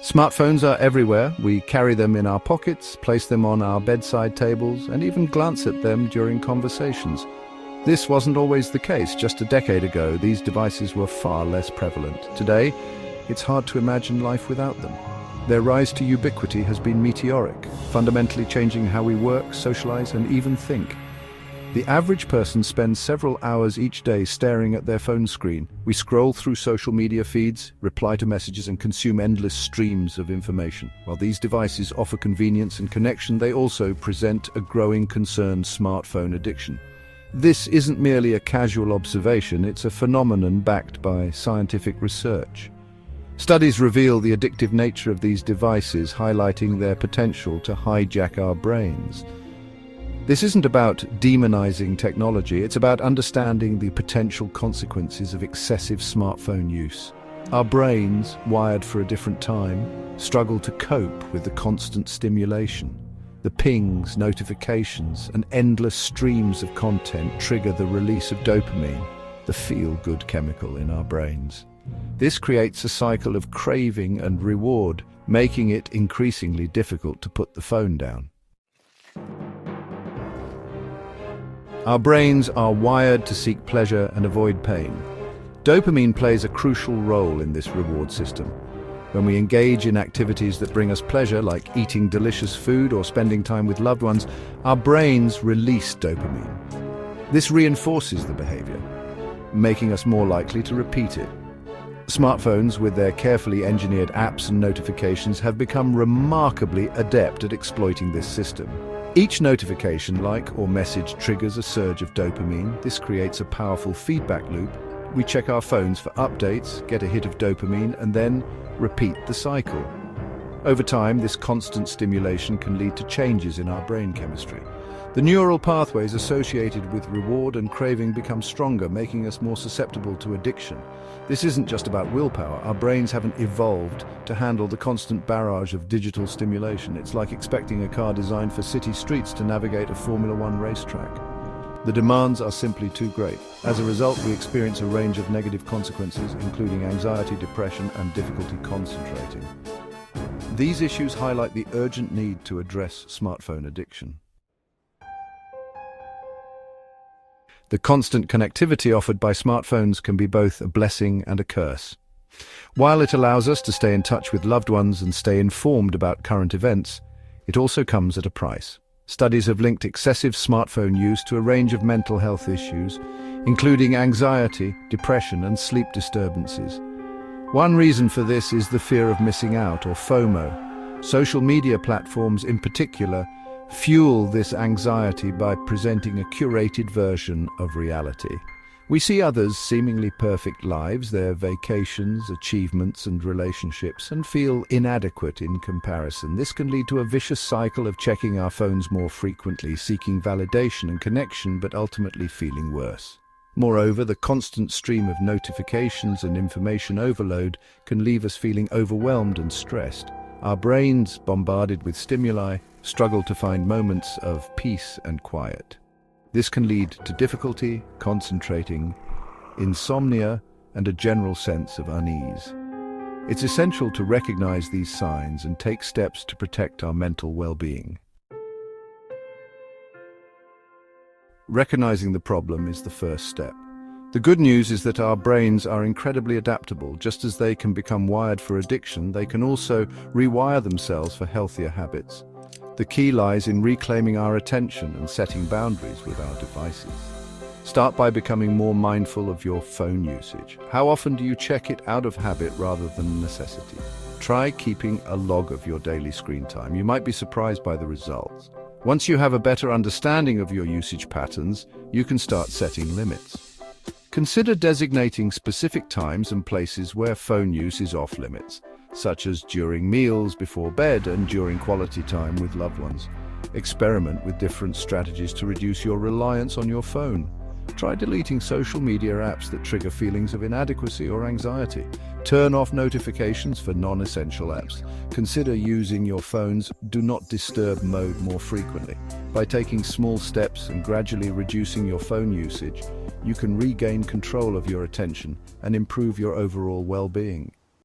Smartphones are everywhere. We carry them in our pockets, place them on our bedside tables, and even glance at them during conversations. This wasn't always the case. Just a decade ago, these devices were far less prevalent. Today, it's hard to imagine life without them. Their rise to ubiquity has been meteoric, fundamentally changing how we work, socialize, and even think. The average person spends several hours each day staring at their phone screen. We scroll through social media feeds, reply to messages, and consume endless streams of information. While these devices offer convenience and connection, they also present a growing concern: smartphone addiction. This isn't merely a casual observation, it's a phenomenon backed by scientific research. Studies reveal the addictive nature of these devices, highlighting their potential to hijack our brains. This isn't about demonizing technology, it's about understanding the potential consequences of excessive smartphone use. Our brains, wired for a different time, struggle to cope with the constant stimulation. The pings, notifications, and endless streams of content trigger the release of dopamine, the feel-good chemical in our brains. This creates a cycle of craving and reward, making it increasingly difficult to put the phone down. Our brains are wired to seek pleasure and avoid pain. Dopamine plays a crucial role in this reward system. When we engage in activities that bring us pleasure, like eating delicious food or spending time with loved ones, our brains release dopamine. This reinforces the behavior, making us more likely to repeat it. Smartphones, with their carefully engineered apps and notifications, have become remarkably adept at exploiting this system. Each notification, like or message, triggers a surge of dopamine. This creates a powerful feedback loop. We check our phones for updates, get a hit of dopamine, and then repeat the cycle. Over time, this constant stimulation can lead to changes in our brain chemistry. The neural pathways associated with reward and craving become stronger, making us more susceptible to addiction. This isn't just about willpower. Our brains haven't evolved to handle the constant barrage of digital stimulation. It's like expecting a car designed for city streets to navigate a Formula One racetrack. The demands are simply too great. As a result, we experience a range of negative consequences, including anxiety, depression, and difficulty concentrating. These issues highlight the urgent need to address smartphone addiction. The constant connectivity offered by smartphones can be both a blessing and a curse. While it allows us to stay in touch with loved ones and stay informed about current events, it also comes at a price. Studies have linked excessive smartphone use to a range of mental health issues, including anxiety, depression, and sleep disturbances. One reason for this is the fear of missing out, or FOMO. Social media platforms, in particular, fuel this anxiety by presenting a curated version of reality. We see others' seemingly perfect lives, their vacations, achievements, and relationships, and feel inadequate in comparison. This can lead to a vicious cycle of checking our phones more frequently, seeking validation and connection, but ultimately feeling worse. Moreover, the constant stream of notifications and information overload can leave us feeling overwhelmed and stressed. Our brains, bombarded with stimuli, struggle to find moments of peace and quiet. This can lead to difficulty concentrating, insomnia, and a general sense of unease. It's essential to recognize these signs and take steps to protect our mental well-being. Recognizing the problem is the first step. The good news is that our brains are incredibly adaptable. Just as they can become wired for addiction, they can also rewire themselves for healthier habits. The key lies in reclaiming our attention and setting boundaries with our devices. Start by becoming more mindful of your phone usage. How often do you check it out of habit rather than necessity? Try keeping a log of your daily screen time. You might be surprised by the results. Once you have a better understanding of your usage patterns, you can start setting limits. Consider designating specific times and places where phone use is off limits, such as during meals, before bed, and during quality time with loved ones. Experiment with different strategies to reduce your reliance on your phone. Try deleting social media apps that trigger feelings of inadequacy or anxiety. Turn off notifications for non-essential apps. Consider using your phone's Do Not Disturb mode more frequently. By taking small steps and gradually reducing your phone usage, you can regain control of your attention and improve your overall well-being.